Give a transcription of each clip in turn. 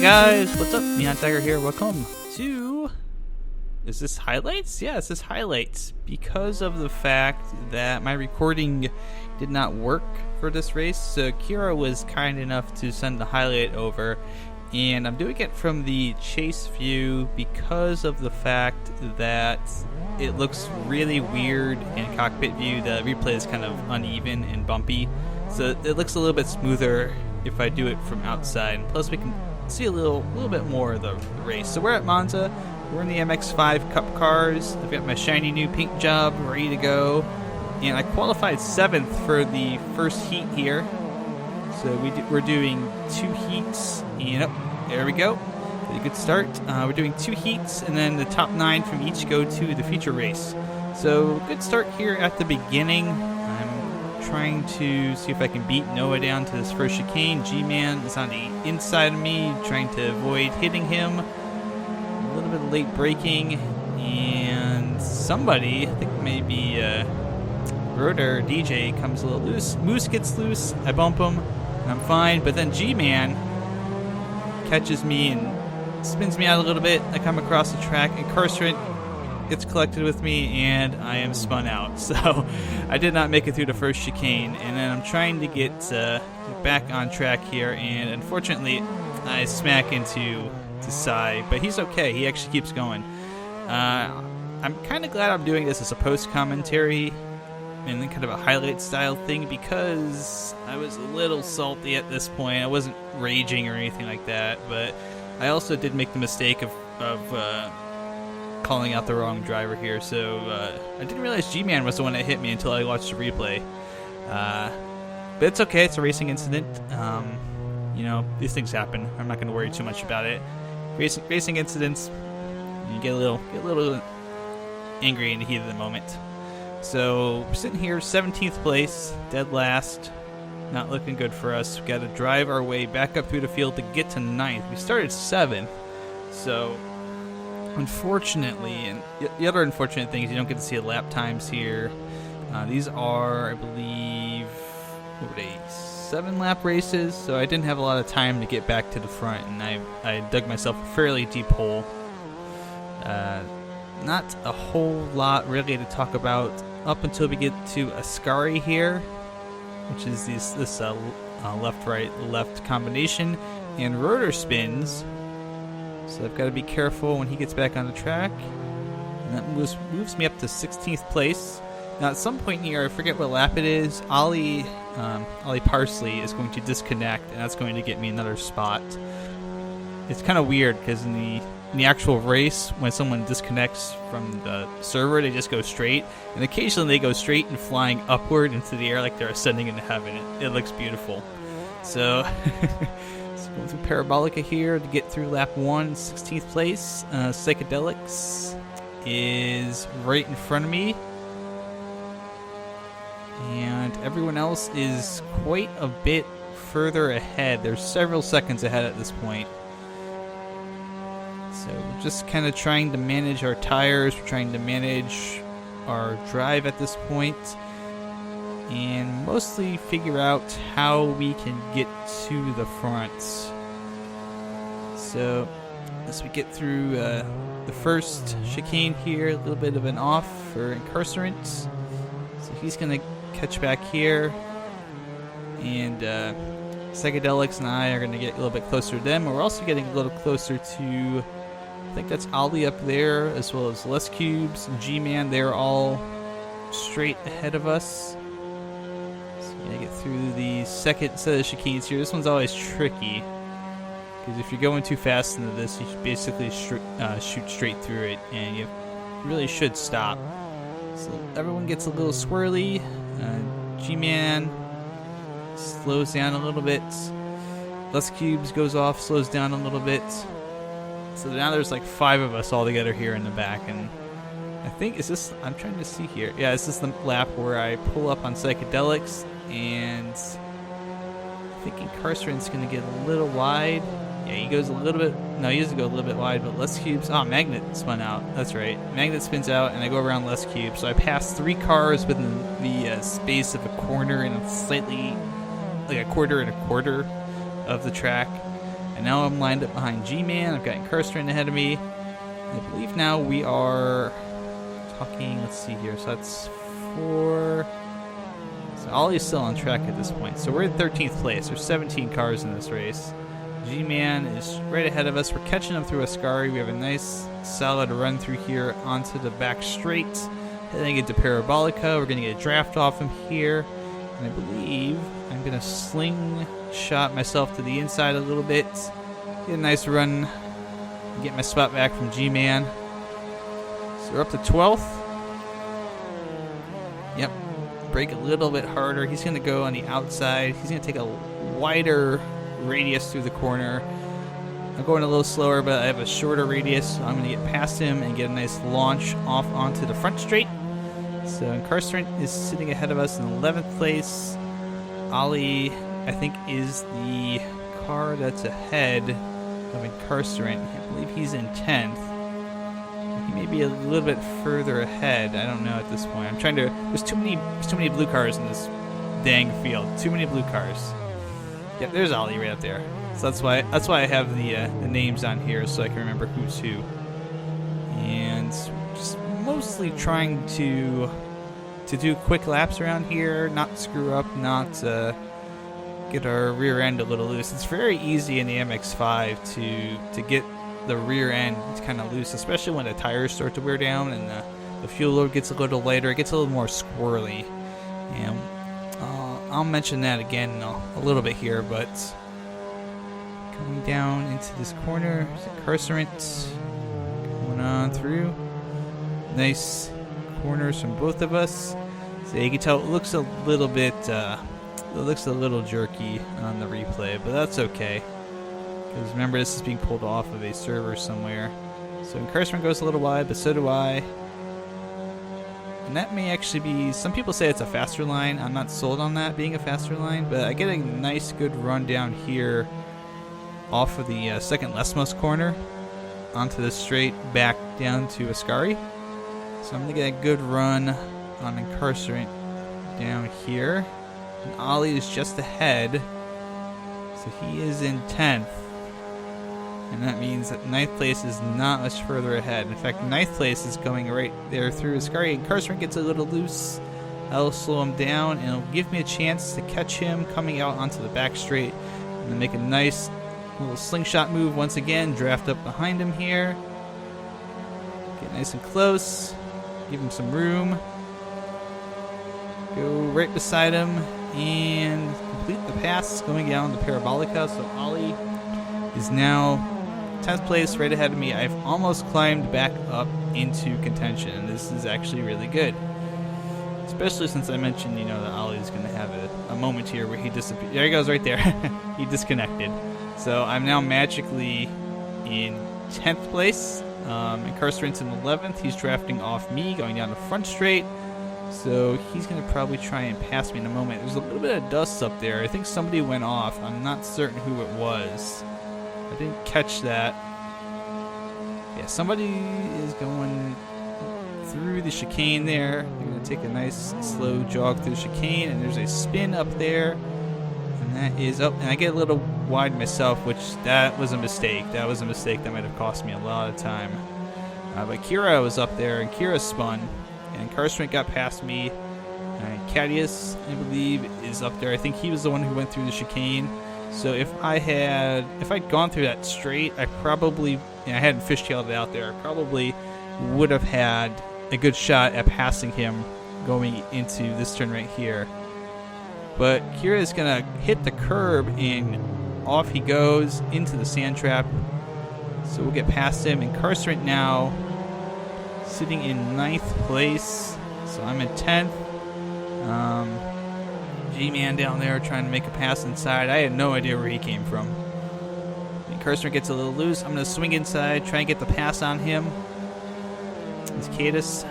Hey guys, what's up? NihonTiger here. Welcome to... Is this highlights? Yeah, this is highlights. Because of the fact that my recording did not work for this race, so Kira was kind enough to send the highlight over, and I'm doing it from the chase view because of the fact that it looks really weird in cockpit view. The replay is kind of uneven and bumpy, so it looks a little bit smoother if I do it from outside. Plus we can see a little bit more of the race. So we're at Monza. We're in the MX5 Cup cars. I've got my shiny new paint job ready to go, and I qualified 7th for the first heat here. So we're doing 2 heats, and there we go. A good start. We're doing 2 heats, and then the top 9 from each go to the feature race. So good start here at the beginning. I'm trying to see if I can beat Noah down to this first chicane. G-Man is on the inside of me, trying to avoid hitting him. A little bit of late braking, and somebody, I think maybe Rotor DJ, comes a little loose. Moose gets loose. I bump him, and I'm fine. But then G-Man catches me and spins me out a little bit. I come across the track, and Carcerant gets collected with me, and I am spun out. So I did not make it through the first chicane, and then I'm trying to get back on track here, and unfortunately I smack into Sai, but he's okay. He actually keeps going. I'm kind of glad I'm doing this as a post-commentary and then kind of a highlight style thing, because I was a little salty at this point. I wasn't raging or anything like that, but I also did make the mistake of calling out the wrong driver here. So I didn't realize G-Man was the one that hit me until I watched the replay. But it's okay. It's a racing incident. You know, these things happen. I'm not going to worry too much about it. Racing incidents, you get a little angry in the heat of the moment. So we're sitting here, 17th place, dead last. Not looking good for us. We've got to drive our way back up through the field to get to 9th. We started 7th, so unfortunately, and the other unfortunate thing is you don't get to see the lap times here. These are, I believe, 7-lap races, so I didn't have a lot of time to get back to the front, and I dug myself a fairly deep hole. Not a whole lot really to talk about up until we get to Ascari here, which is this left-right-left combination, and rotor spins. So I've got to be careful when he gets back on the track. And that moves me up to 16th place. Now at some point here, I forget what lap it is, Ollie Parsley is going to disconnect, and that's going to get me another spot. It's kind of weird because in the actual race, when someone disconnects from the server, they just go straight, and occasionally they go straight and flying upward into the air like they're ascending into heaven. It looks beautiful. So, going through Parabolica here to get through lap 1, 16th place. Psychedelics is right in front of me, and everyone else is quite a bit further ahead. They're several seconds ahead at this point. So we're just kind of trying to manage our tires. We're trying to manage our drive at this point, and mostly figure out how we can get to the front. So as we get through the first chicane here, a little bit of an off for Incarcerant. So he's going to catch back here, and Psychedelics and I are going to get a little bit closer to them. We're also getting a little closer to, I think that's Ollie up there, as well as Les Cubes and G-Man. They're all straight ahead of us. So we gotta get through the second set of chicanes here. This one's always tricky, because if you're going too fast into this, you should basically shoot straight through it, and you really should stop. So everyone gets a little swirly. G-Man slows down a little bit. Les Cubes goes off, slows down a little bit. So now there's like 5 of us all together here in the back, and I think, is this, I'm trying to see here. Yeah, this is the lap where I pull up on Psychedelics, and I think Incarcerant's going to get a little wide. Yeah, he goes a little bit, no, he doesn't go a little bit wide, but Les Cubes, Magnet spun out, that's right. Magnet spins out, and I go around Les Cubes, so I pass 3 cars within the space of a corner and slightly, like a quarter and a quarter of the track. And now I'm lined up behind G-Man. I've got Incarcerant ahead of me. I believe now we are talking, let's see here, so that's 4. So Ollie's still on track at this point. So we're in 13th place. There's 17 cars in this race. G-Man is right ahead of us. We're catching him through Ascari. We have a nice solid run through here onto the back straight. Heading into Parabolica. We're going to get a draft off him here. And I believe I'm going to slingshot myself to the inside a little bit. Get a nice run. Get my spot back from G-Man. So we're up to 12th. Yep. Brake a little bit harder. He's going to go on the outside. He's going to take a wider radius through the corner. I'm going a little slower, but I have a shorter radius, so I'm going to get past him and get a nice launch off onto the front straight. So Incarcerant is sitting ahead of us in 11th place. Ollie, I think, is the car that's ahead of Incarcerant. I believe he's in 10th. He may be a little bit further ahead. I don't know at this point. I'm trying to. There's too many blue cars in this dang field. Too many blue cars. Yep, there's Ollie right up there. So that's why I have the names on here, so I can remember who's who. And just mostly trying to do quick laps around here, not screw up, not get our rear end a little loose. It's very easy in the MX5 to get the rear end kind of loose, especially when the tires start to wear down and the fuel load gets a little lighter. It gets a little more squirrely. And I'll mention that again a little bit here, but coming down into this corner, Incarcerant going on through. Nice corners from both of us. So you can tell it looks a little bit, jerky on the replay, but that's okay. Because remember, this is being pulled off of a server somewhere. So Incarcerant goes a little wide, but so do I. And that may actually be, some people say it's a faster line. I'm not sold on that being a faster line, but I get a nice good run down here off of the second leftmost corner onto the straight back down to Ascari. So I'm going to get a good run on Incarcerant down here. And Ollie is just ahead. So he is in 10th. And that means that 9th place is not much further ahead. In fact, 9th place is going right there through Ascari. Incarcerant gets a little loose. That'll slow him down, and it'll give me a chance to catch him coming out onto the back straight. And then make a nice little slingshot move once again. Draft up behind him here. Get nice and close. Give him some room. Go right beside him and complete the pass going down the Parabolica. So Ollie is now 10th place right ahead of me. I've almost climbed back up into contention, and this is actually really good. Especially since I mentioned, that Ollie's going to have a moment here where he disappears. There he goes right there. He disconnected. So I'm now magically in 10th place. Incarcerant's in 11th. He's drafting off me, going down the front straight. So he's going to probably try and pass me in a moment. There's a little bit of dust up there. I think somebody went off. I'm not certain who it was. I didn't catch that. Yeah, somebody is going through the chicane there. They're going to take a nice slow jog through the chicane, and there's a spin up there. And that is up. And I get a little wide myself, which that was a mistake. That was a mistake that might have cost me a lot of time. But Kira was up there, and Kira spun. And Incarcerant got past me. And Cadius, I believe, is up there. I think he was the one who went through the chicane. So if I'd gone through that straight, I probably, I hadn't fishtailed it out there, I probably would have had a good shot at passing him going into this turn right here. But Kira is going to hit the curb, and off he goes into the sand trap. So we'll get past him. Incarcerant now sitting in 9th place. So I'm in 10th. G-Man down there trying to make a pass inside. I had no idea where he came from. Incarcerant gets a little loose. I'm going to swing inside, try and get the pass on him. It's Cadus.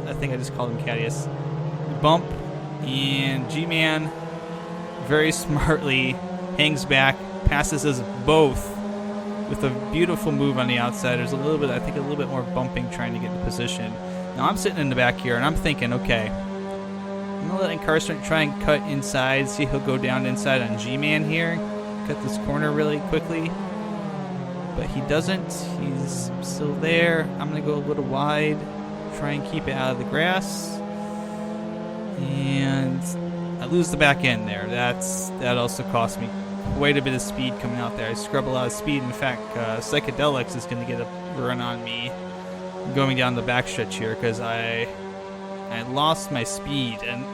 I think I just called him Cadius. Bump, and G-Man very smartly hangs back, passes us both with a beautiful move on the outside. There's a little bit, I think, a little bit more bumping trying to get in position. Now I'm sitting in the back here, and I'm thinking, okay, I'm going to let Incarcerant try and cut inside, see if he'll go down inside on G-Man here, cut this corner really quickly. but he doesn't. He's still there. I'm going to go a little wide, try and keep it out of the grass. And I lose the back end there. That also cost me quite a bit of speed coming out there. I scrub a lot of speed. In fact, Psychedelics is going to get a run on me going down the backstretch here because I lost my speed. And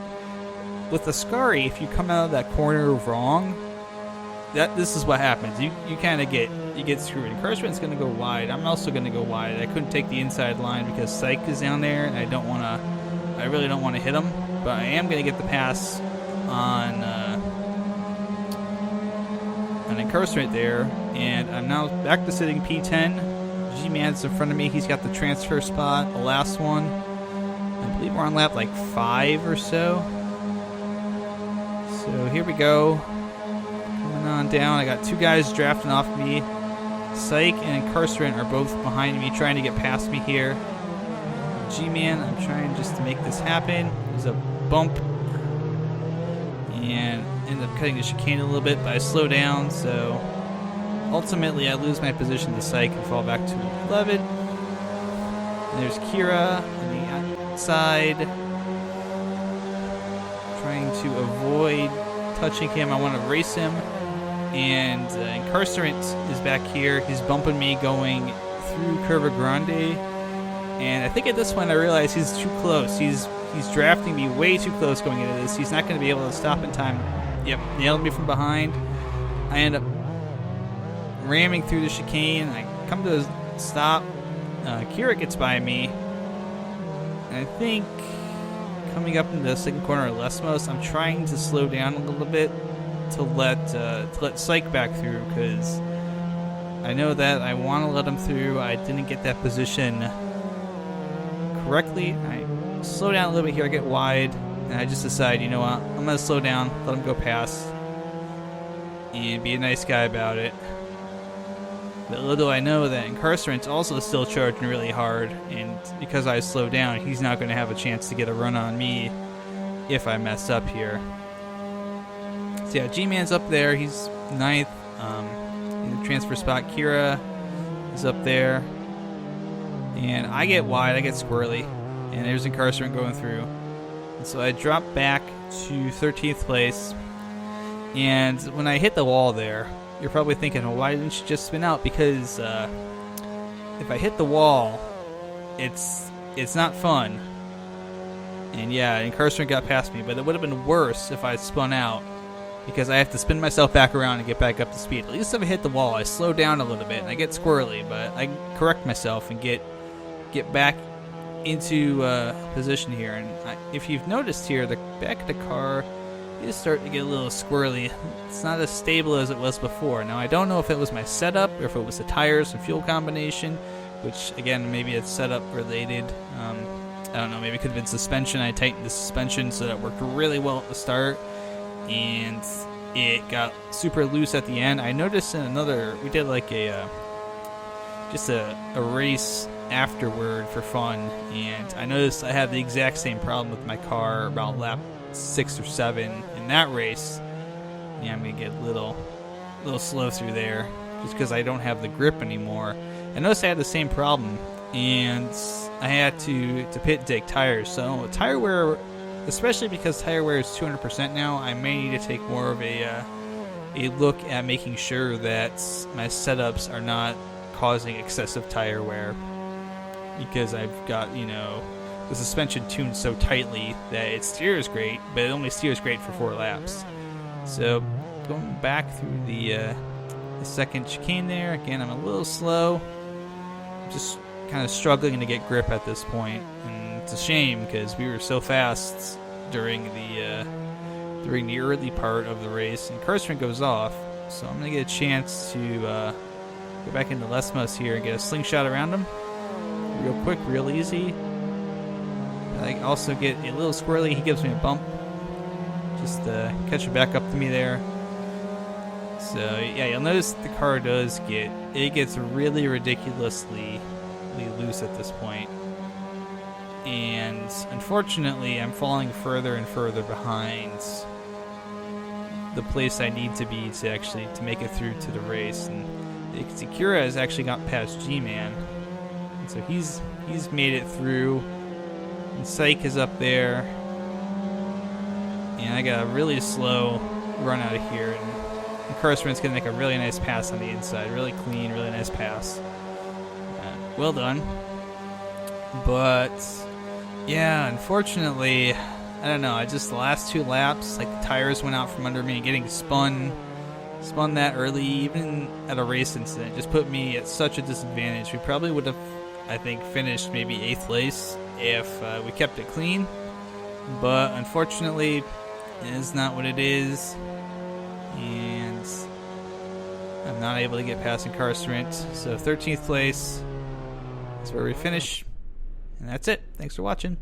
with the Scary, if you come out of that corner wrong, this is what happens. You kind of get screwed. Encouragement's going to go wide. I'm also going to go wide. I couldn't take the inside line because Psych is down there, and I really don't want to hit him. But I am going to get the pass on Encouragement there, and I'm now back to sitting P10. G-Man's in front of me. He's got the transfer spot, the last one. I believe we're on lap like 5 or so. So here we go. Coming on down. I got 2 guys drafting off me. Psych and Incarcerant are both behind me, trying to get past me here. G-Man, I'm trying just to make this happen. There's a bump. And end up cutting the chicane a little bit, but I slow down, so ultimately I lose my position to Psych and fall back to 11. And there's Kira on the outside, trying to avoid touching him. I want to race him, and Incarcerant is back here. He's bumping me going through Curva Grande, and I think at this point I realize he's too close. He's drafting me way too close going into this. He's not going to be able to stop in time. Yep, nailed me from behind. I end up ramming through the chicane. I come to a stop. Kira gets by me. And I think coming up into the second corner of Lesmos, I'm trying to slow down a little bit to let Psych back through, because I know that I want to let him through. I didn't get that position correctly. I slow down a little bit here. I get wide, and I just decide, you know what, I'm going to slow down, let him go past, and be a nice guy about it. But little do I know that Incarcerant's also still charging really hard, and because I slow down, he's not going to have a chance to get a run on me if I mess up here. So yeah, G-Man's up there. He's 9th in the transfer spot. Kira is up there, and I get wide, I get squirrely. And there's Incarcerant going through. And so I drop back to 13th place. And when I hit the wall there, you're probably thinking, well, why didn't you just spin out? Because if I hit the wall, it's not fun. And yeah, Incarcerant got past me, but it would have been worse if I spun out, because I have to spin myself back around and get back up to speed. At least if I hit the wall, I slow down a little bit and I get squirrely, but I correct myself and get back into position here. And if you've noticed here, the back of the car is starting to get a little squirrely. It's not as stable as it was before. Now I don't know if it was my setup or if it was the tires and fuel combination, which again, maybe it's setup related. I don't know, maybe it could have been suspension. I tightened the suspension so that it worked really well at the start, and it got super loose at the end. I noticed in we did like just a race afterward for fun, and I noticed I had the exact same problem with my car about lap 6 or 7 in that race. Yeah, I'm gonna get a little slow through there just because I don't have the grip anymore. I noticed I had the same problem, and I had to pit take tires. So tire wear, especially because tire wear is 200% now, I may need to take more of a look at making sure that my setups are not causing excessive tire wear, because I've got, the suspension tuned so tightly that it steers great, but it only steers great for 4 laps. So going back through the second chicane there, again, I'm a little slow. I'm just kind of struggling to get grip at this point, and it's a shame because we were so fast during the early part of the race. And Incarcerant goes off, so I'm gonna get a chance to go back into Lesmos here and get a slingshot around him real quick, real easy. I also get a little squirrely. He gives me a bump just to catch it back up to me there. So yeah, you'll notice the car gets really ridiculously loose at this point, and unfortunately I'm falling further and further behind the place I need to be to make it through to the race. And Sakura has actually got past G-Man. And so he's made it through. And Psych is up there. And I got a really slow run out of here. And Carson's going to make a really nice pass on the inside. Really clean, really nice pass. Well done. But, yeah, unfortunately, I don't know. The last 2 laps, like the tires went out from under me, getting spun that early, even at a race incident, just put me at such a disadvantage. We probably would have, I think, finished maybe 8th place if we kept it clean. But unfortunately, it is not what it is. And I'm not able to get past Incarcerant. So 13th place is where we finish. And that's it. Thanks for watching.